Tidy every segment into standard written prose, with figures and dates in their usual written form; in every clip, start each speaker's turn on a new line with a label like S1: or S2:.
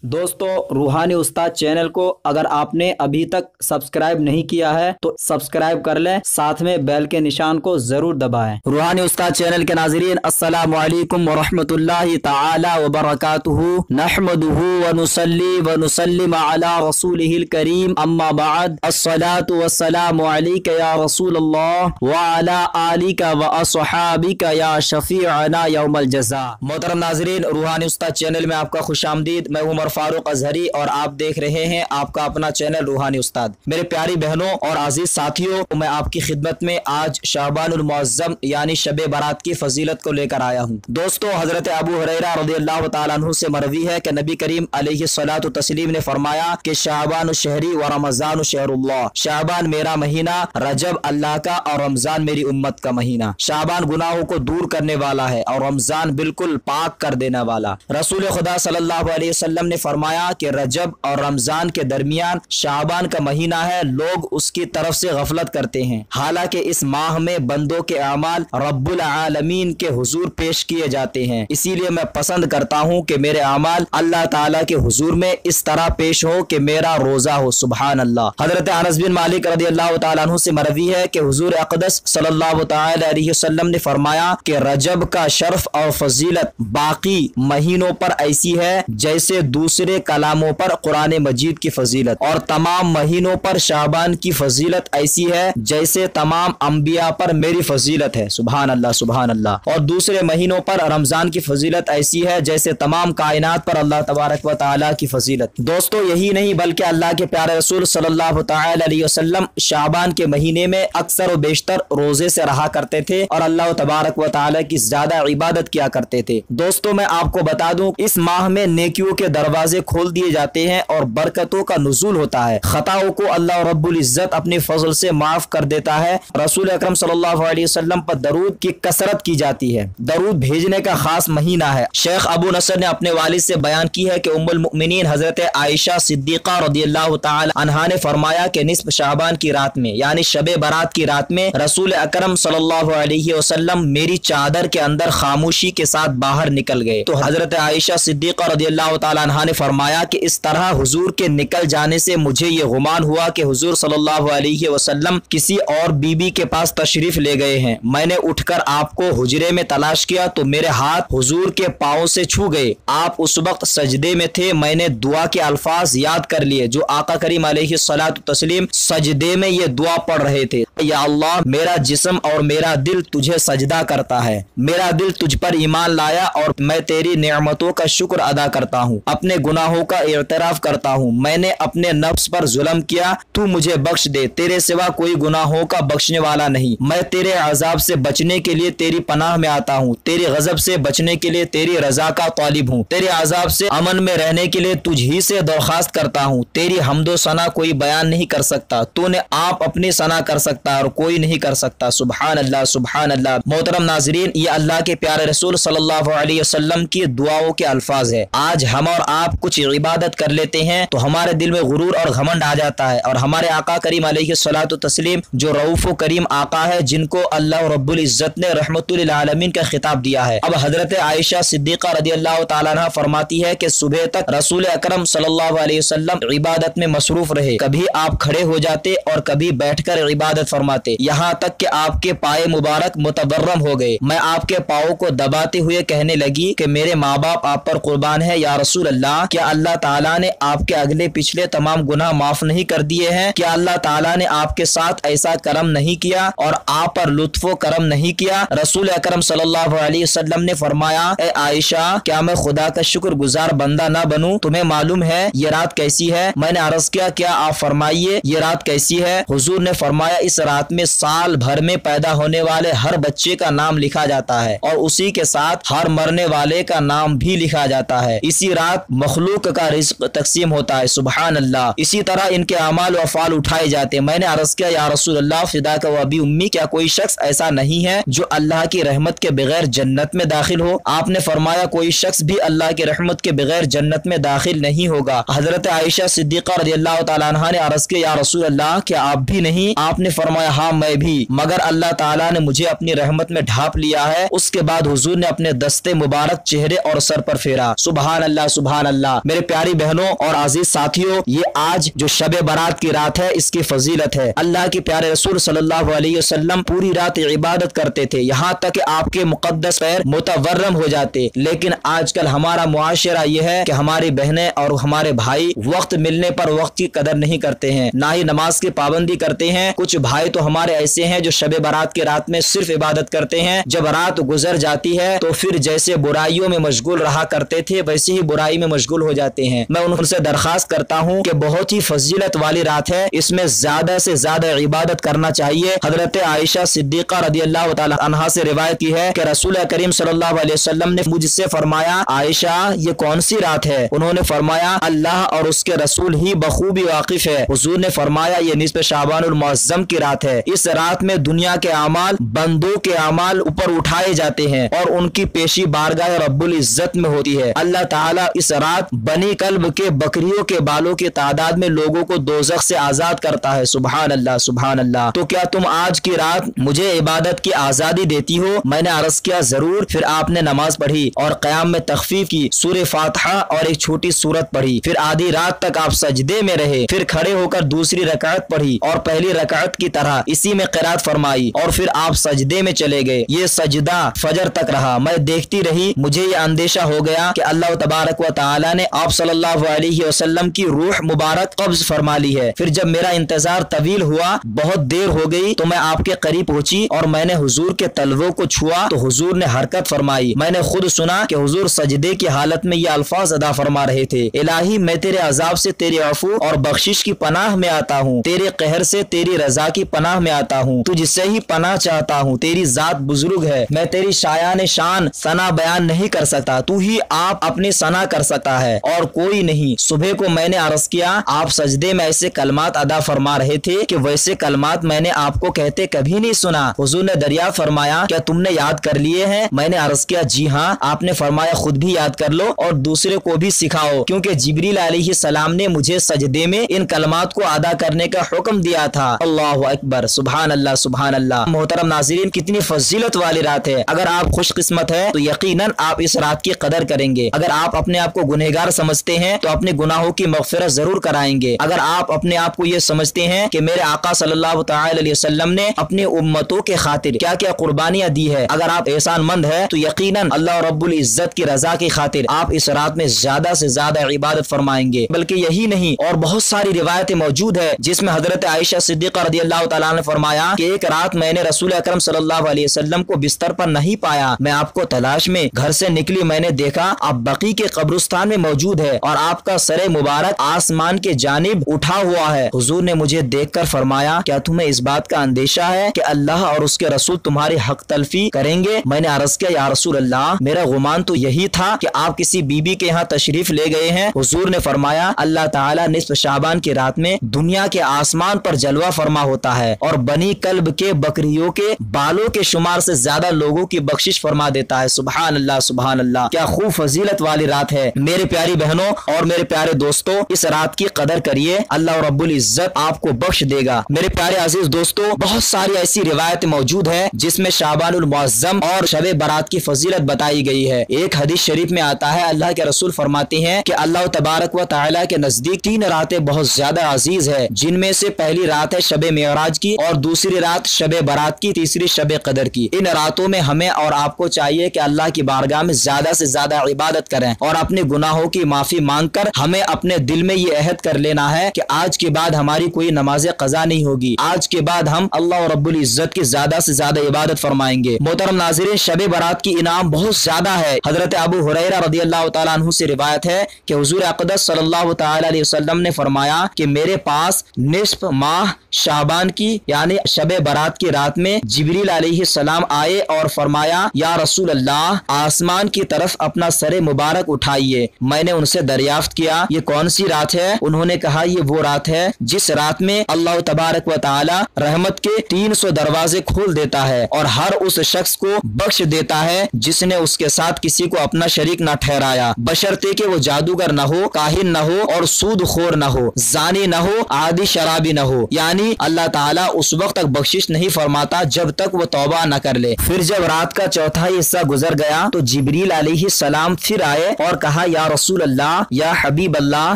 S1: दोस्तों, रूहानी उस्ताद चैनल को अगर आपने अभी तक सब्सक्राइब नहीं किया है तो सब्सक्राइब कर लें, साथ में बेल के निशान को जरूर दबाएं। रूहानी उस्ताद चैनल के नाज़रीन, अस्सलामु अलैकुम व रहमतुल्लाहि तआला व बरकातुहू। नहमदुहू व नुसल्ली व नुसल्लिम अला रसूलिहिल करीम, अम्मा बाद। अस्सलातु वस्सलामु अलैका या रसूलल्लाह व अला आलिका व अस्हाबिका या शफीअना यौमल जज़ा। मोहतरम नाज़रीन, रूहानी उस्ताद चैनल में आपका खुशामदीद। मैं उमर फारूक अजहरी और आप देख रहे हैं आपका अपना चैनल रूहानी उस्ताद। मेरे प्यारी बहनों और अजीज साथियों, मैं आपकी खिदमत में आज शाबानुल मुअज़्ज़म यानी शब बारात की फजीलत को लेकर आया हूँ। दोस्तों, हजरत अबू हुरैरा रज़ियल्लाहु ताला अन्हु से मरवी है कि नबी करीम अलैहिस्सलातु तस्लीम ने फरमाया कि शाबान शहरी व रमजान शहरुल्लाह, शाबान मेरा महीना, रजब अल्लाह का और रमजान मेरी उम्मत का महीना। शाबान गुनाहों को दूर करने वाला है और रमजान बिल्कुल पाक कर देने वाला। रसूल खुदा सल्लल्लाहु अलैहि वसल्लम ने फरमाया कि रजब और रमजान के दरमियान शाबान का महीना है, लोग उसकी तरफ से गफलत करते हैं। हालांकि इस माह में बंदों के अमाल रब्बुल आलमीन के हुजूर पेश किए जाते हैं, इसीलिए मैं पसंद करता हूं कि मेरे अमाल अल्लाह ताला के हुजूर में इस तरह पेश हो कि मेरा रोजा हो। सुभान अल्लाह। हजरत अनस बिन मालिक रज़ियल्लाहु ताला अन्हु से मरवी है कि हुजूर अक़दस सल्लल्लाहु ताला अलैहि वसल्लम ने फरमाया कि रजब का शर्फ और फजीलत बाकी महीनों पर ऐसी है जैसे दूसरे कलामों पर कुरान मजीद की फजीलत, और तमाम महीनों पर शाबान की फजीलत ऐसी है जैसे तमाम अंबिया पर मेरी फजीलत है। सुभान अल्लाह, सुभान अल्लाह। और दूसरे महीनों पर रमजान की फजीलत ऐसी है जैसे तमाम कायनात पर अल्लाह तबारक व तआला की फजीलत। दोस्तों, यही नहीं बल्कि अल्लाह के प्यारे रसूल सल्लल्लाहु तआला अलैहि वसल्लम शाबान के महीने में अक्सर व बेशतर रोजे से रहा करते थे और अल्लाह तबारक व तआला की ज्यादा इबादत किया करते थे। दोस्तों, मैं आपको बता दूं, इस माह में नेकियों के दरवाजे खोल दिए जाते हैं और बरकतों का नुज़ूल होता है। खताओं को अल्लाह रब्बुल इज्जत अपने फजल से माफ कर देता है। रसूल अकरम सल्लल्लाहु अलैहि वसल्लम पर दरूद की कसरत की जाती है। दरूद भेजने का खास महीना है। शेख अबू नसर ने अपने वालिद से बयान की है कि उम्मुल मुमिनीन हजरत आयशा सिद्दीक़ा रज़ियल्लाहु ताला अन्हा ने फरमाया कि निस्फ शाबान की रात में यानी शबे बारात की रात में रसूल अकरम सल्लल्लाहु अलैहि वसल्लम मेरी चादर के अंदर खामोशी के साथ बाहर निकल गए। तो हजरत आयशा सिद्दीक़ा रज़ियल्लाहु ताला अन्हा ने फरमाया कि इस तरह हुजूर के निकल जाने से मुझे ये गुमान हुआ कि हुजूर सल्लल्लाहु अलैहि वसल्लम किसी और बीबी के पास तशरीफ ले गए हैं। मैंने उठकर आपको हुजरे में तलाश किया तो मेरे हाथ हुजूर के पाँव से छू गए। आप उस वक्त सजदे में थे। मैंने दुआ के अल्फाज याद कर लिए जो आका करीम अलैहिस्सलातु तस्लीम सजदे में ये दुआ पढ़ रहे थे। या अल्लाह, मेरा जिस्म और मेरा दिल तुझे सजदा करता है। मेरा दिल तुझ पर ईमान लाया और मैं तेरी नेमतों का शुक्र अदा करता हूँ। अपने गुनाहों का इतराफ करता हूँ। मैंने अपने नफ्स पर जुल्म किया, तू मुझे बख्श दे। तेरे सिवा कोई गुनाहों का बख्शने वाला नहीं। मैं तेरे अजाब से बचने के लिए तेरी पनाह में आता हूँ। तेरी गजब से बचने के लिए तेरी रजा का तालिब हूँ। तेरे अजाब से अमन में रहने के लिए तुझ ही से दरख्वास्त करता हूँ। तेरी हम्दो सना कोई बयान नहीं कर सकता। तूने आप अपनी सना कर सकता है और कोई नहीं कर सकता। सुभान अल्लाह, सुभान अल्लाह। मोहतरम नाजरीन, ये अल्लाह के प्यारे रसूल सल्लल्लाहु अलैहि वसल्लम की दुआओं के अल्फाज है। आज हम और आप कुछ इबादत कर लेते हैं तो हमारे दिल में गुरूर और घमंड आ जाता है और हमारे आका करीम अलैहिस्सलातु तस्लीम जो रऊफ करीम आका है, जिनको अल्लाह रब्बुल इज्जत ने रहमतुल आलमीन का खिताब दिया है। अब हजरत आयशा सिद्दीक़ा रज़ियल्लाहु ताला अन्हा फरमाती है कि सुबह तक रसूल अकरम सल्लल्लाहु अलैहि वसल्लम इबादत में मसरूफ रहे। कभी आप खड़े हो जाते और कभी बैठकर इबादत फरमाते, यहाँ तक कि आपके पाए मुबारक मुतबर्रम हो गए। मैं आपके पाओ को दबाते हुए कहने लगी कि मेरे माँ बाप आप पर कुर्बान है या रसूल अल्लाह, क्या अल्लाह ताला ने आपके अगले पिछले तमाम गुनाह माफ नहीं कर दिए हैं? क्या अल्लाह ताला ने आपके साथ ऐसा करम नहीं किया और आप पर लुत्फो करम नहीं किया? रसूल अकरम सल्लल्लाहु अलैहि वसल्लम ने फरमाया, ए आयशा, क्या मैं खुदा का शुक्रगुजार बंदा ना बनूं? तुम्हें मालूम है ये रात कैसी है? मैंने अर्ज किया, क्या आप फरमाइए ये रात कैसी है? हुजूर ने फरमाया, इस रात में साल भर में पैदा होने वाले हर बच्चे का नाम लिखा जाता है और उसी के साथ हर मरने वाले का नाम भी लिखा जाता है। इसी रात मखलूक का रिज़्क तकसीम होता है। सुभान अल्लाह। इसी तरह इनके अमाल व अफ़ाल उठाए जाते हैं। मैंने अर्ज किया, या रसूल अल्लाह, फिदा का अबी उम्मी, क्या कोई शख्स ऐसा नहीं है जो अल्लाह की रहमत के बगैर जन्नत में दाखिल हो? आपने फरमाया, कोई शख्स भी अल्लाह की रहमत के बगैर जन्नत में दाखिल नहीं होगा। हजरत आयशा सिद्दीक़ा रज़ियल्लाहु ताला अन्हा ने अर्ज किया, या रसूल अल्लाह, क्या आप भी नहीं? आपने फरमाया, हाँ मैं भी, मगर अल्लाह ताला ने मुझे अपनी रहमत में ढांप लिया है। उसके बाद हुजूर ने अपने दस्ते मुबारक चेहरे और सर पर फेरा। सुभान अल्लाह, सुभान अल्लाह। मेरे प्यारी बहनों और अजीज साथियों, ये आज जो शब बारात की रात है इसकी फजीलत है। अल्लाह के प्यारे रसूल सल्लल्लाहु अलैहि वसल्लम पूरी रात इबादत करते थे, यहाँ तक कि आपके मुकद्दस पैर मुतवर्रम हो जाते। लेकिन आजकल हमारा मुआशरा यह है कि हमारी बहनें और हमारे भाई वक्त मिलने पर वक्त की कदर नहीं करते हैं, ना ही नमाज की पाबंदी करते हैं। कुछ भाई तो हमारे ऐसे हैं जो शब बारात की रात में सिर्फ इबादत करते हैं, जब रात गुजर जाती है तो फिर जैसे बुराइयों में मशगूल रहा करते थे वैसे ही बुराई में मशगूल हो जाते हैं। मैं उनसे दरखास्त करता हूँ कि बहुत ही फजीलत वाली रात है, इसमें ज्यादा से ज्यादा इबादत करना चाहिए। हजरत आयशा सिद्दीका रदियल्लाहु ताला अन्हा से रिवायत की है कि रसूल करीम सल्लल्लाहु अलैहि वसल्लम ने मुझसे फरमाया, आयशा ये कौन सी रात है? उन्होंने फरमाया, अल्लाह और उसके रसूल ही बखूबी वाकिफ है। हुजूर ने फरमाया, ये निस्फ़ शाबानुल मुअज़्ज़म की रात है। इस रात में दुनिया के अमाल, बंदों के अमाल ऊपर उठाए जाते हैं और उनकी पेशी बारगाह रब्बुल इज्जत में होती है। अल्लाह ताला इस रात बनी कल्ब के बकरियों के बालों की तादाद में लोगों को दोज़ख से आजाद करता है। सुभान अल्लाह, सुभान अल्लाह। तो क्या तुम आज की रात मुझे इबादत की आजादी देती हो? मैंने अर्ज किया, जरूर। फिर आपने नमाज पढ़ी और क़याम में तखफीफ की, सूरह फातिहा और एक छोटी सूरत पढ़ी। फिर आधी रात तक आप सजदे में रहे, फिर खड़े होकर दूसरी रकात पढ़ी और पहली रकात की तरह इसी में क़िरात फरमाई और फिर आप सजदे में चले गए। ये सजदा फजर तक रहा। मैं देखती रही, मुझे ये अंदेशा हो गया कि अल्लाह तबारक व तआला ने आप सल्लल्लाहु अलैहि वसल्लम की रूह मुबारक कब्ज फरमा ली है। फिर जब मेरा इंतजार तवील हुआ, बहुत देर हो गई, तो मैं आपके करीब पहुंची और मैंने हुजूर के तलवों को छुआ तो हुजूर ने हरकत फरमाई। मैंने खुद सुना कि हुजूर सजदे की हालत में ये अल्फाज अदा फरमा रहे थे, इलाही मैं तेरे अजाब से तेरे अफू और बख्शिश की पनाह में आता हूँ, तेरे कहर से तेरी रजा की पनाह में आता हूँ, तुझसे ही पनाह चाहता हूँ, तेरी जात बुजुर्ग है, मैं तेरी शायान शान सना बयान नहीं कर सकता, तू ही आप अपनी सना कर सकता है और कोई नहीं। सुबह को मैंने अर्ज किया, आप सजदे में ऐसे कलमात अदा फरमा रहे थे कि वैसे कलमात मैंने आपको कहते कभी नहीं सुना। हुजूर ने दरियाफ्त फरमाया, क्या तुमने याद कर लिए हैं? मैंने अर्ज किया, जी हाँ। आपने फरमाया, खुद भी याद कर लो और दूसरे को भी सिखाओ, क्योंकि जिब्रील अलैहिस्सलाम ने मुझे सजदे में इन कलमात को अदा करने का हुक्म दिया था। अल्लाहु अकबर, सुभान अल्लाह, सुभान अल्लाह। मोहतरम नाज़रीन, कितनी फजीलत वाली रात है। अगर आप खुशकिस्मत है तो यकीनन आप इस रात की कदर करेंगे। अगर आप अपने आप को गुनहगार समझते हैं तो अपने गुनाहों की मग़फ़िरत जरूर कराएंगे। अगर आप अपने आप को ये समझते हैं कि मेरे आका सल्लल्लाहु अलैहि वसल्लम ने अपनी उम्मतों के खातिर क्या क्या कुर्बानियां दी है, अगर आप एहसानमंद है तो यकीनन अल्लाह रब्बुल इज्जत की रजा की खातिर आप इस रात में ज्यादा से ज्यादा इबादत फरमाएंगे। बल्कि यही नहीं, और बहुत सारी रिवायतें मौजूद है जिसमें हजरत आयशा सिद्दीक़ा रदियल्लाहु ताला ने फरमाया कि एक रात मैंने रसूल अकरम सल्लल्लाहु अलैहि वसल्लम को बिस्तर पर नहीं पाया। मैं आपको तलाश में घर से निकली, मैंने देखा आप बकी के कब्रिस्तान में मौजूद है और आपका सरे मुबारक आसमान के जानिब उठा हुआ है। हुजूर ने मुझे देखकर फरमाया, क्या तुम्हें इस बात का अंदेशा है कि अल्लाह और उसके रसूल तुम्हारी हक तलफी करेंगे? मैंने अर्ज किया, या रसूल अल्लाह, मेरा गुमान तो यही था कि आप किसी बीबी के यहाँ तशरीफ ले गए हैं। हुजूर ने फरमाया, अल्लाह ताला निस्फ़ शाबान की रात में दुनिया के आसमान पर जलवा फरमा होता है और बनी कल्ब के बकरियों के बालों के शुमार से ज्यादा लोगों की बख्शिश फरमा देता है। सुभान अल्लाह, सुभान अल्लाह। क्या खूब फजीलत वाली रात है। मेरे प्यारी बहनों और मेरे प्यारे दोस्तों, इस रात की कदर करिए, अल्लाह रब्बुल इज्जत आपको बख्श देगा। मेरे प्यारे अजीज दोस्तों, बहुत सारी ऐसी रिवायत मौजूद है जिसमें शाबानुल मुअज़्ज़म और शब बारात की फजीलत बताई गई है। एक हदीस शरीफ में आता है, अल्लाह के रसूल फरमाते हैं कि अल्लाह तबारक व तआला के नजदीक 3 रातें बहुत ज्यादा अजीज है, जिनमें से पहली रात है शब मेराज की और दूसरी रात शब बारात की, तीसरी शब कदर की। इन रातों में हमें और आपको चाहिए कि अल्लाह की बारगाह में ज्यादा से ज्यादा इबादत करें और अपने गुनाहों की माफी मांग कर हमें अपने दिल में ये अहद कर लेना है कि आज के बाद हमारी कोई नमाज कज़ा नहीं होगी, आज के बाद हम अल्लाह रब्बुल इज्जत की ज्यादा से ज्यादा इबादत फरमाएंगे। मोहतरम नाज़रीन, शब बारात की इनाम बहुत ज्यादा है। हजरत अबू हुरैरा रदियल्लाहु ताला अन्हु से रिवायत है कि हुजूर अक़दस सल्लल्लाहु ताला अलैहि वसल्लम ने फरमाया कि मेरे पास निस्फ माह शाबान की यानी शब बारात की रात में जिब्रील अलैहिस्सलाम आए और फरमाया, या रसूल अल्लाह, आसमान की तरफ अपना सरे मुबारक उठाइए। मैंने उनसे दरियाफ्त किया, ये कौन सी रात है? उन्होंने कहा, ये वो रात है जिस रात में अल्लाह तबारक व तआला रहमत के 300 दरवाजे खोल देता है और हर उस शख्स को बख्श देता है जिसने उसके साथ किसी को अपना शरीक न ठहराया, बशर्ते कि वो जादूगर न हो, काहिन न हो और सूदखोर न हो, जानी न हो, आदि शराबी न हो। यानी अल्लाह ताला उस वक्त तक बख्शिश नहीं फरमाता जब तक वो तौबा न कर ले। फिर जब रात का चौथा हिस्सा गुजर गया तो जिब्रील अलैहिस्सलाम फिर आए और कहा, یا رسول اللہ، یا حبیب اللہ،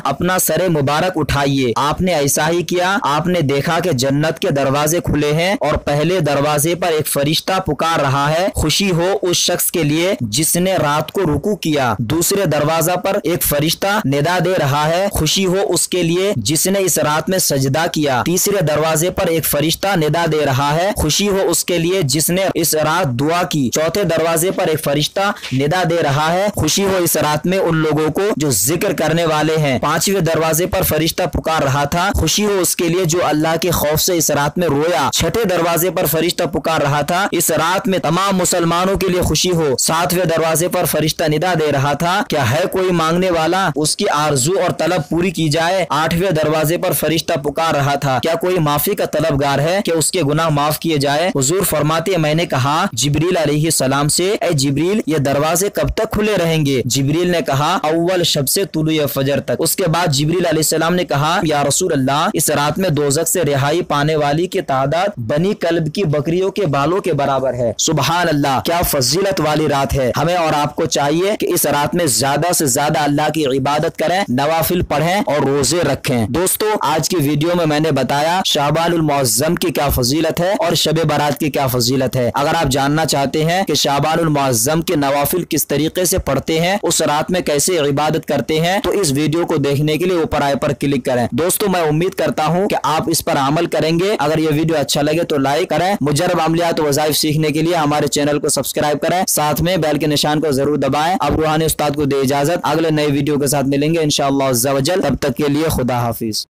S1: اپنا سر مبارک اٹھائیے۔ آپ نے ایسا ہی کیا۔ آپ نے دیکھا کہ جنت کے دروازے کھلے ہیں اور پہلے دروازے پر ایک فرشتہ پکار رہا ہے، خوشی ہو اس شخص کے لیے جس نے رات کو رکوع کیا۔ دوسرے دروازہ پر ایک فرشتہ ندا دے رہا ہے، خوشی ہو اس کے لیے جس نے اس رات میں سجدہ کیا۔ تیسرے دروازے پر ایک فرشتہ ندا دے رہا ہے، خوشی ہو اس کے لیے جس نے اس رات دعا کی۔ چوتھے دروازے پر ایک فرشتہ ندا دے رہا ہے، خوشی ہو اس رات میں ان لوگوں کو جو ذکر کرنے والے ہیں۔ پانچویں دروازے پر فرشتہ پکار رہا تھا، خوشی ہو اس کے لیے جو اللہ کے خوف سے اس رات میں رویا۔ چھٹے دروازے پر فرشتہ پکار رہا تھا، اس رات میں تمام مسلمانوں کے لیے خوشی ہو۔ ساتویں دروازے پر فرشتہ ندا دے رہا تھا، کیا ہے کوئی مانگنے والا، اس کی آرزو اور طلب پوری کی جائے۔ آٹھویں دروازے پر فرشتہ پکار رہا تھا، کیا کوئی معافی کا طلبگار ہے کہ اس کے گناہ معاف کیے جائے۔ حضور فرماتے میں نے کہا جبریل علیہ السلام سے، اے جبریل یہ دروازے کب تک کھلے رہیں گے؟ جبریل نے کہا اول شب سے طلوع فجر تک۔ اس کے بعد جبریل علیہ السلام نے کہا یا رسول اللہ، اس رات میں دوزخ سے رہائی پانے والی کی تعداد بنی کلب کی بکریوں کے بالوں کے برابر ہے۔ سبحان اللہ، کیا فضیلت والی رات ہے۔ ہمیں اور آپ کو چاہیے کہ اس رات میں زیادہ سے زیادہ اللہ کی عبادت کریں، نوافل پڑھیں اور روزے رکھیں۔ دوستو آج کی ویڈیو میں نے بتایا شعبان المعظم کی کیا فضیلت ہے اور شب برات کی کیا فضیلت ہے۔ اگر آپ جاننا چاہتے ہیں کہ شعبان المعظم کے نوافل کس طریقے سے پڑھتے ہیں، اس رات میں کیسے عبادت کرتے ہیں، تو اس ویڈیو کو دیکھنے کے لیے اوپر آئے پر کلک کریں۔ دوستو میں امید کرتا ہوں کہ آپ اس پر عمل کریں گے۔ اگر یہ ویڈیو اچھا لگے تو لائک کریں۔ مجرب عملیات و وظائف سیکھنے کے لیے ہمارے چینل کو سبسکرائب کریں، ساتھ میں بیل کے نشان کو ضرور دبائیں۔ اب روحانی استاد کو دے اجازت، اگلے نئے ویڈیو کے ساتھ ملیں گے انشاءاللہ عز و جل۔ تب تک کے لیے خدا حافظ۔